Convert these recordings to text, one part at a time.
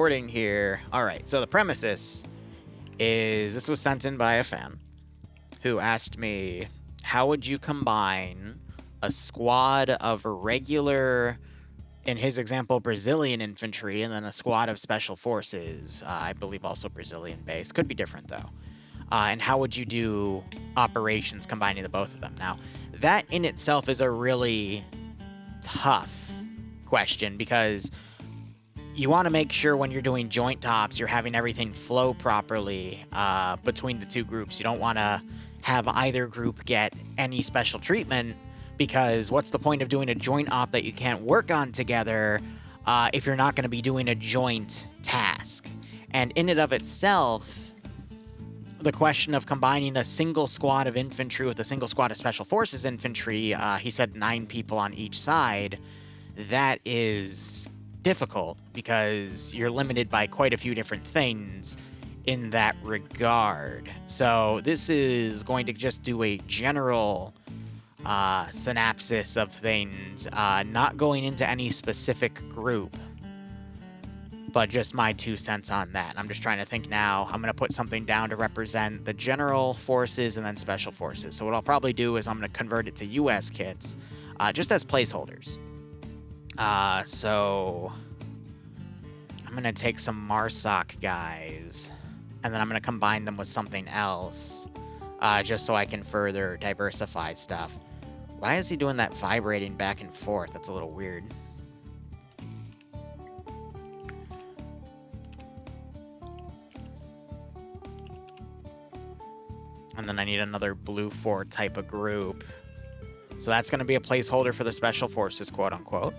Recording here. All right, so the premises is this was sent in by a fan who asked me, how would you combine a squad of regular, in his example, Brazilian infantry, and then a squad of special forces, I believe also Brazilian based, could be different though, and how would you do operations combining the both of them? Now, that in itself is a really tough question because you want to make sure when you're doing joint tops, you're having everything flow properly between the two groups. You don't want to have either group get any special treatment, because what's the point of doing a joint op that you can't work on together if you're not going to be doing a joint task? And in and of itself, the question of combining a single squad of infantry with a single squad of special forces infantry, he said 9 people on each side, that is difficult because you're limited by quite a few different things in that regard. So this is going to just do a general synopsis of things, not going into any specific group, but just my 2 cents on that. I'm just trying to think now. I'm going to put something down to represent the general forces and then special forces. So what I'll probably do is I'm going to convert it to US kits, just as placeholders. So I'm going to take some Marsoc guys, and then I'm going to combine them with something else, just so I can further diversify stuff. Why is he doing that vibrating back and forth? That's a little weird. And then I need another blue 4 type of group. So that's going to be a placeholder for the special forces, quote-unquote.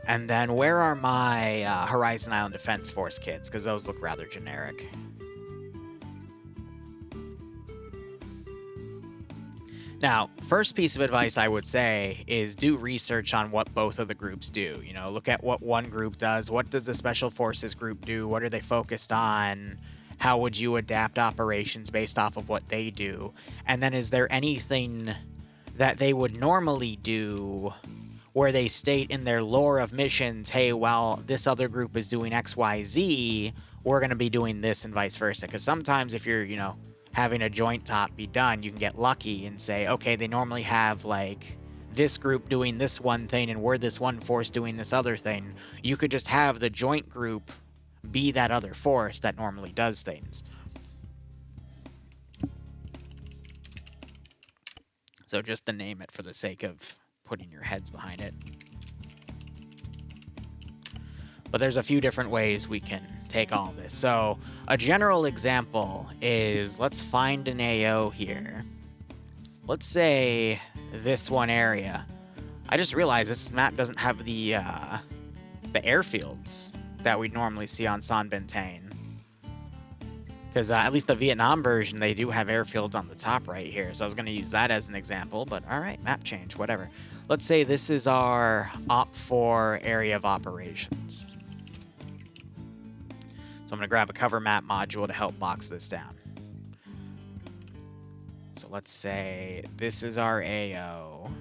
And then where are my Horizon Island Defense Force kits? Because those look rather generic. Now, first piece of advice I would say is do research on what both of the groups do. You know, look at what one group does. What does the Special Forces group do? What are they focused on? How would you adapt operations based off of what they do? And then is there anything that they would normally do where they state in their lore of missions, hey, while this other group is doing X, Y, Z, we're going to be doing this and vice versa? Because sometimes if you're, you know, having a joint top be done, you can get lucky and say, okay, they normally have, like, this group doing this one thing and we're this one force doing this other thing. You could just have the joint group be that other force that normally does things. So just to name it for the sake of putting your heads behind it. But there's a few different ways we can take all this. So a general example is, let's find an AO here. Let's say this one area. I just realized this map doesn't have the airfields that we'd normally see on San Bentane. Because at least the Vietnam version, they do have airfields on the top right here. So I was going to use that as an example, but all right, map change, whatever. Let's say this is our OP4 area of operations. So I'm going to grab a cover map module to help box this down. So let's say this is our AO.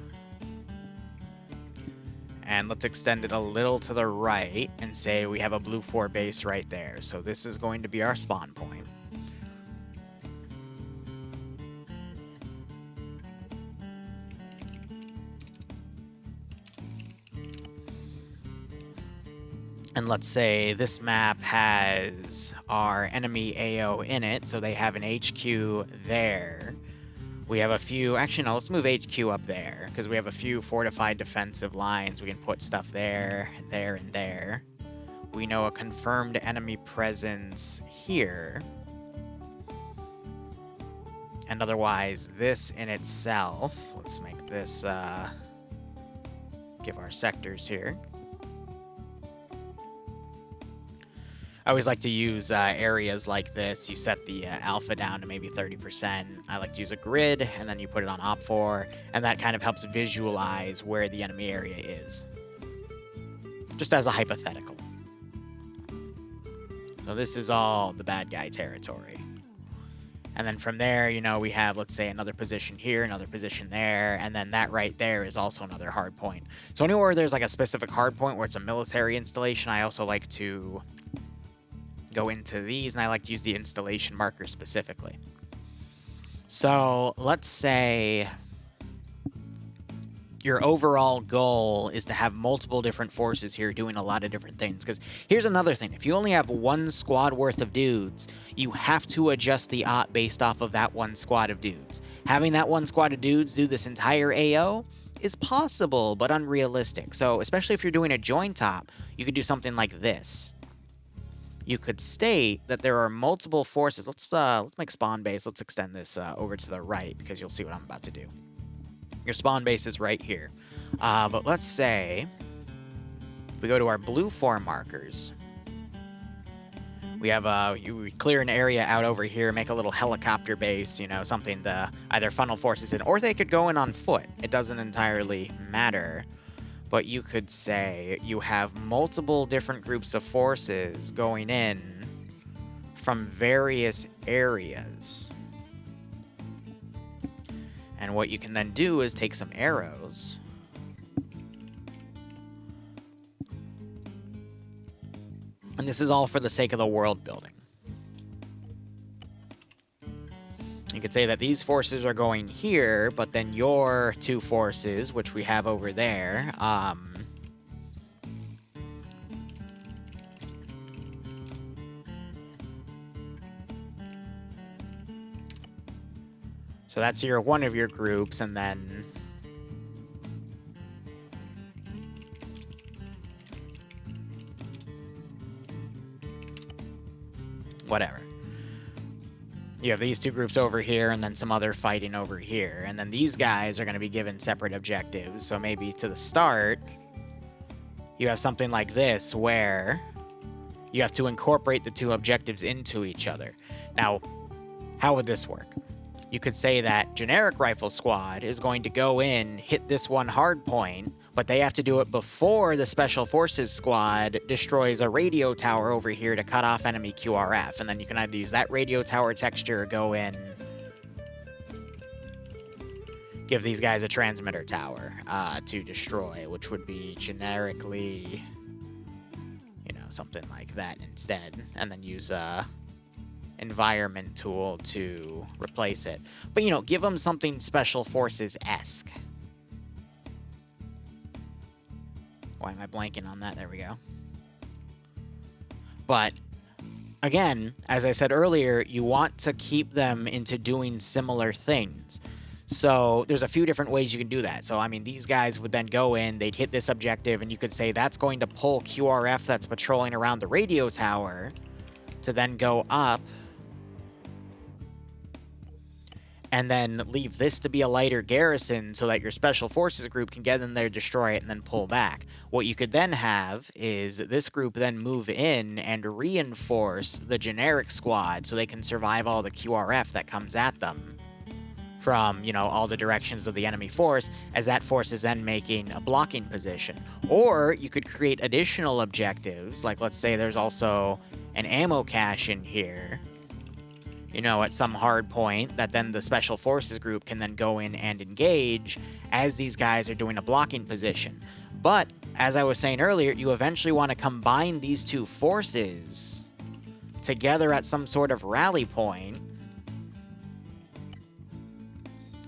And let's extend it a little to the right and say we have a blue 4 base right there. So this is going to be our spawn point. And let's say this map has our enemy AO in it, so they have an HQ there. We have a few... Actually, no, let's move HQ up there, because we have a few fortified defensive lines. We can put stuff there, there, and there. We know a confirmed enemy presence here. And otherwise, this in itself... Let's make this... give our sectors here. I always like to use areas like this. You set the alpha down to maybe 30%. I like to use a grid, and then you put it on OP4, and that kind of helps visualize where the enemy area is. Just as a hypothetical. So this is all the bad guy territory. And then from there, you know, we have, let's say, another position here, another position there, and then that right there is also another hard point. So anywhere there's like a specific hard point where it's a military installation, I also like to go into these, and I like to use the installation marker specifically. So let's say your overall goal is to have multiple different forces here doing a lot of different things. Because here's another thing. If you only have one squad worth of dudes, you have to adjust the OP based off of that one squad of dudes. Having that one squad of dudes do this entire AO is possible, but unrealistic. So especially if you're doing a joint op, you could do something like this. You could state that there are multiple forces. Let's make spawn base. Let's extend this over to the right, because you'll see what I'm about to do. Your spawn base is right here. But let's say we go to our blue form markers. We have you clear an area out over here, make a little helicopter base, you know, something to either funnel forces in, or they could go in on foot. It doesn't entirely matter. But you could say you have multiple different groups of forces going in from various areas. And what you can then do is take some arrows and this is all for the sake of the world building. You could say that these forces are going here, but then your two forces, which we have over there, so that's one of your groups, and then whatever. You have these two groups over here, and then some other fighting over here. And then these guys are going to be given separate objectives. So maybe to the start, you have something like this, where you have to incorporate the two objectives into each other. Now, how would this work? You could say that generic rifle squad is going to go in, hit this one hard point, but they have to do it before the special forces squad destroys a radio tower over here to cut off enemy QRF. And then you can either use that radio tower texture or go in, give these guys a transmitter tower to destroy, which would be generically, you know, something like that instead. And then use environment tool to replace it. But, you know, give them something special forces-esque. Why am I blanking on that? There we go. But, again, as I said earlier, you want to keep them into doing similar things. So there's a few different ways you can do that. So, I mean, these guys would then go in, they'd hit this objective, and you could say that's going to pull QRF that's patrolling around the radio tower to then go up and then leave this to be a lighter garrison so that your special forces group can get in there, destroy it, and then pull back. What you could then have is this group then move in and reinforce the generic squad so they can survive all the QRF that comes at them from, you know, all the directions of the enemy force, as that force is then making a blocking position. Or you could create additional objectives, like let's say there's also an ammo cache in here, you know, at some hard point, that then the special forces group can then go in and engage as these guys are doing a blocking position. But, as I was saying earlier, you eventually want to combine these two forces together at some sort of rally point,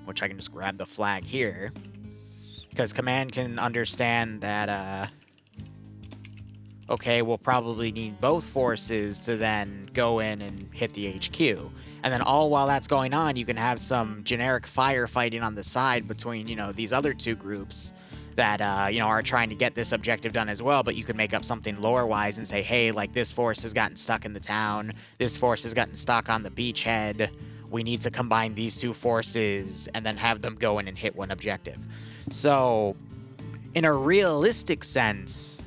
which I can just grab the flag here, because command can understand that, okay, we'll probably need both forces to then go in and hit the HQ. And then all while that's going on, you can have some generic firefighting on the side between, you know, these other two groups that, you know, are trying to get this objective done as well. But you could make up something lore-wise and say, hey, like, this force has gotten stuck in the town. This force has gotten stuck on the beachhead. We need to combine these two forces and then have them go in and hit one objective. So, in a realistic sense,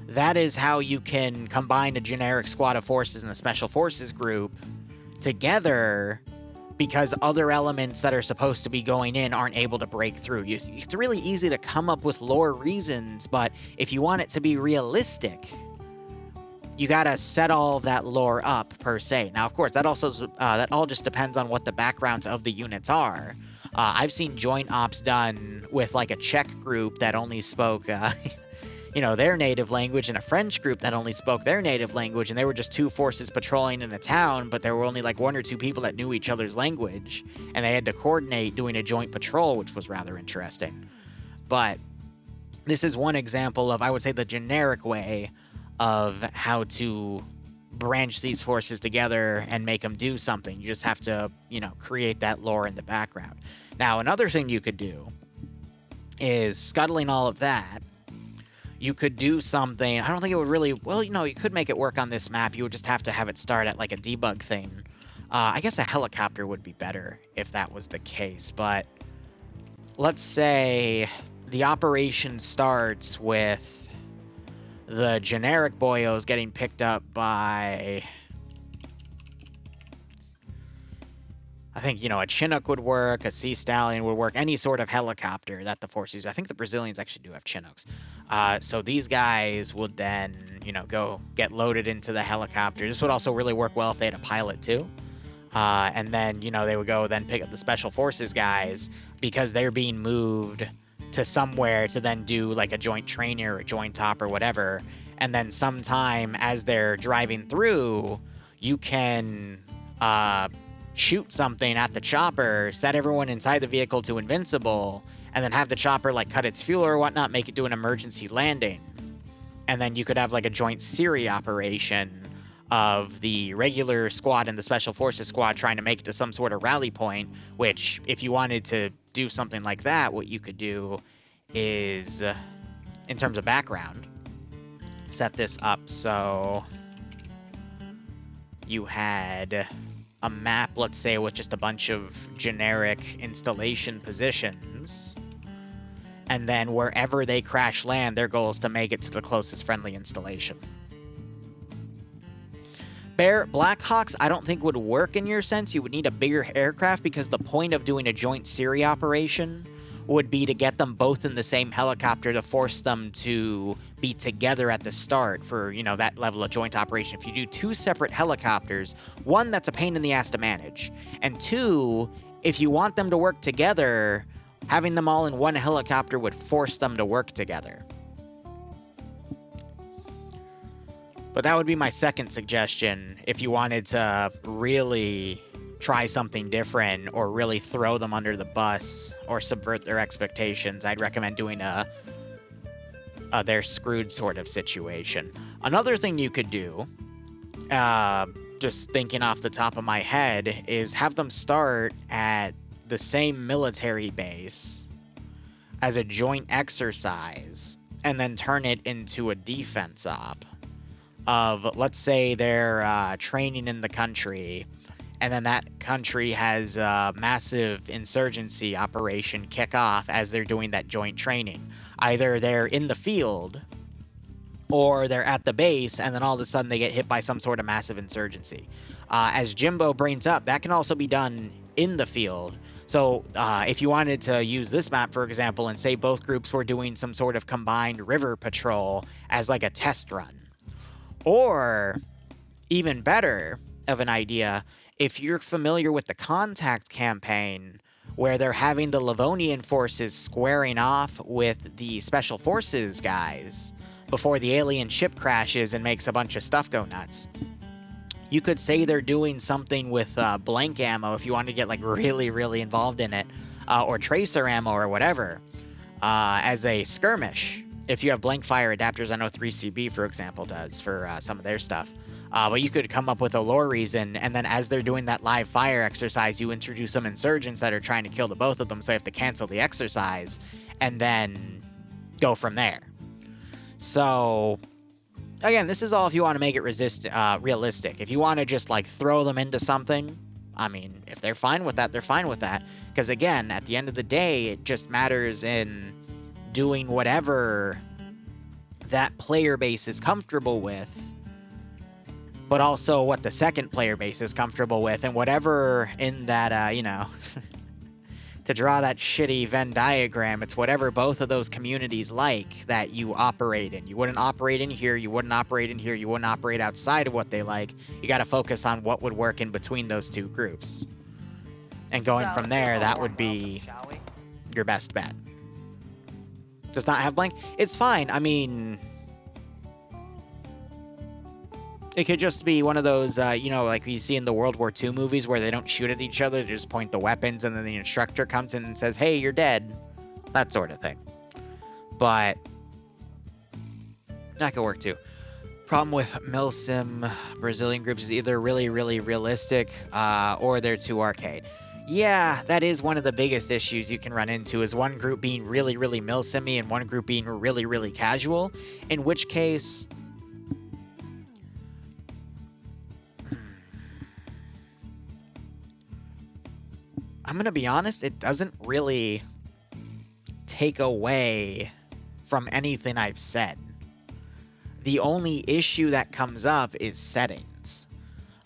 that is how you can combine a generic squad of forces and a special forces group together, because other elements that are supposed to be going in aren't able to break through. It's really easy to come up with lore reasons, but if you want it to be realistic, you gotta set all of that lore up per se. Now, of course, that also that all just depends on what the backgrounds of the units are. I've seen joint ops done with like a Czech group that only spoke, their native language, and a French group that only spoke their native language, and they were just two forces patrolling in a town, but there were only like one or two people that knew each other's language, and they had to coordinate doing a joint patrol, which was rather interesting. But this is one example of, I would say, the generic way of how to branch these forces together and make them do something. You just have to, create that lore in the background. Now, another thing you could do is, scuttling all of that, you could do something. I don't think it would really, you could make it work on this map. You would just have to have it start at like a debug thing. I guess a helicopter would be better if that was the case, but let's say the operation starts with the generic boyos getting picked up by, I think, a Chinook would work, a Sea Stallion would work, any sort of helicopter that the force uses. I think the Brazilians actually do have Chinooks. So these guys would then, go get loaded into the helicopter. This would also really work well if they had a pilot too. And then, they would go then pick up the Special Forces guys because they're being moved to somewhere to then do like a joint training or a joint top or whatever. And then sometime as they're driving through, you can shoot something at the chopper, set everyone inside the vehicle to invincible, and then have the chopper like cut its fuel or whatnot, make it do an emergency landing. And then you could have like a joint Siri operation of the regular squad and the Special Forces squad trying to make it to some sort of rally point, which if you wanted to do something like that, what you could do is, in terms of background, set this up so you had a map, let's say, with just a bunch of generic installation positions, and then wherever they crash land, their goal is to make it to the closest friendly installation. Blackhawks, I don't think would work in your sense. You would need a bigger aircraft because the point of doing a joint Siri operation would be to get them both in the same helicopter to force them to be together at the start for, that level of joint operation. If you do two separate helicopters, one, that's a pain in the ass to manage. And two, if you want them to work together, having them all in one helicopter would force them to work together. But that would be my second suggestion if you wanted to really try something different or really throw them under the bus or subvert their expectations. I'd recommend doing a they're screwed sort of situation. Another thing you could do, just thinking off the top of my head, is have them start at the same military base as a joint exercise and then turn it into a defense op. Of, let's say they're training in the country, and then that country has a massive insurgency operation kick off as they're doing that joint training. Either they're in the field, or they're at the base, and then all of a sudden they get hit by some sort of massive insurgency. As Jimbo brings up, that can also be done in the field. So if you wanted to use this map, for example, and say both groups were doing some sort of combined river patrol as like a test run. Or, even better of an idea, if you're familiar with the Contact campaign, where they're having the Livonian forces squaring off with the Special Forces guys before the alien ship crashes and makes a bunch of stuff go nuts. You could say they're doing something with blank ammo if you want to get like really, really involved in it, or tracer ammo or whatever, as a skirmish. If you have blank fire adapters, I know 3CB, for example, does for some of their stuff. But you could come up with a lore reason, and then as they're doing that live fire exercise, you introduce some insurgents that are trying to kill the both of them, so you have to cancel the exercise, and then go from there. So, again, this is all if you want to make it realistic. If you want to just, like, throw them into something, I mean, if they're fine with that, they're fine with that. Because, again, at the end of the day, it just matters in doing whatever that player base is comfortable with, but also what the second player base is comfortable with, and whatever in that, to to draw that shitty Venn diagram. It's whatever both of those communities like that you operate in. You wouldn't operate in here, you wouldn't operate in here, you wouldn't operate outside of what they like. You got to focus on what would work in between those two groups. And going from there, that would be your best bet. Does not have blank? It's fine. I mean, it could just be one of those, you know, like you see in the World War II movies where they don't shoot at each other, they just point the weapons, and then the instructor comes in and says, hey, you're dead. That sort of thing. But that could work too. Problem with Milsim Brazilian groups is either really, really realistic, or they're too arcade. Yeah, that is one of the biggest issues you can run into, is one group being really, really Milsim-y and one group being really, really casual, in which case... I'm going to be honest, it doesn't really take away from anything I've said. The only issue that comes up is settings.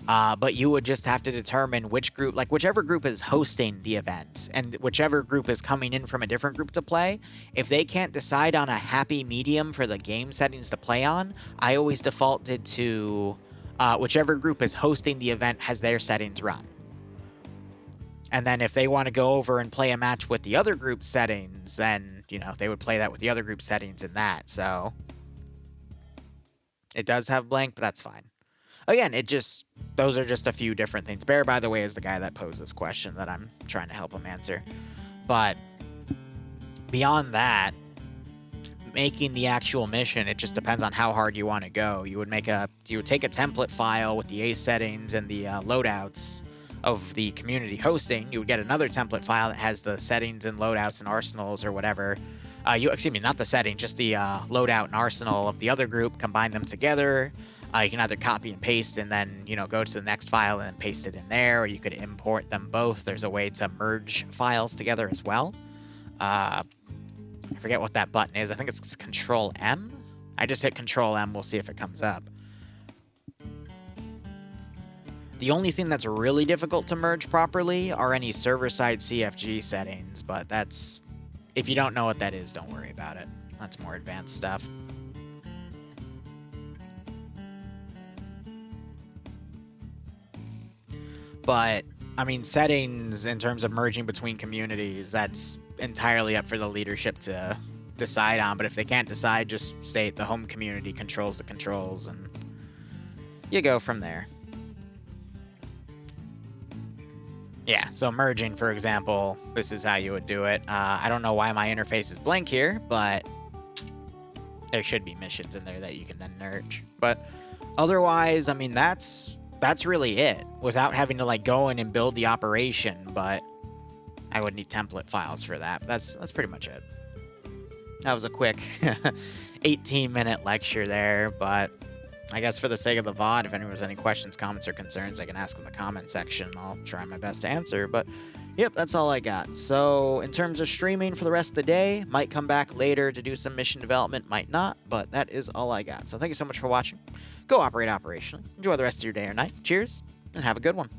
But you would just have to determine which group, like whichever group is hosting the event and whichever group is coming in from a different group to play, if they can't decide on a happy medium for the game settings to play on, I always defaulted to whichever group is hosting the event has their settings run. And then if they want to go over and play a match with the other group's settings, then, you know, they would play that with the other group's settings in that. So it does have blank, but that's fine. Again, those are just a few different things. Bear, by the way, is the guy that posed this question that I'm trying to help him answer. But beyond that, making the actual mission, it just depends on how hard you want to go. You would take a template file with the ace settings and the loadouts of the community hosting. You would get another template file that has the settings and loadouts and arsenals or whatever. Excuse me, not the setting, just the loadout and arsenal of the other group. Combine them together. You can either copy and paste and then, you know, go to the next file and then paste it in there, or you could import them both. There's a way to merge files together as well. I forget what that button is. I think it's Control M. I just hit Control M. We'll see if it comes up. The only thing that's really difficult to merge properly are any server-side CFG settings, but that's... if you don't know what that is, don't worry about it. That's more advanced stuff. But, I mean, settings in terms of merging between communities, that's entirely up for the leadership to decide on. But if they can't decide, just state the home community controls the controls, and you go from there. Yeah, so merging, for example, this is how you would do it. I don't know why my interface is blank here, but there should be missions in there that you can then merge. But otherwise, I mean, that's really it, without having to, like, go in and build the operation, but I would need template files for that. But that's pretty much it. That was a quick 18-minute lecture there, but I guess for the sake of the VOD, if anyone has any questions, comments, or concerns, I can ask in the comment section. I'll try my best to answer, but yep, that's all I got. So in terms of streaming for the rest of the day, might come back later to do some mission development, might not, but that is all I got. So thank you so much for watching. Go operate operationally. Enjoy the rest of your day or night. Cheers, and have a good one.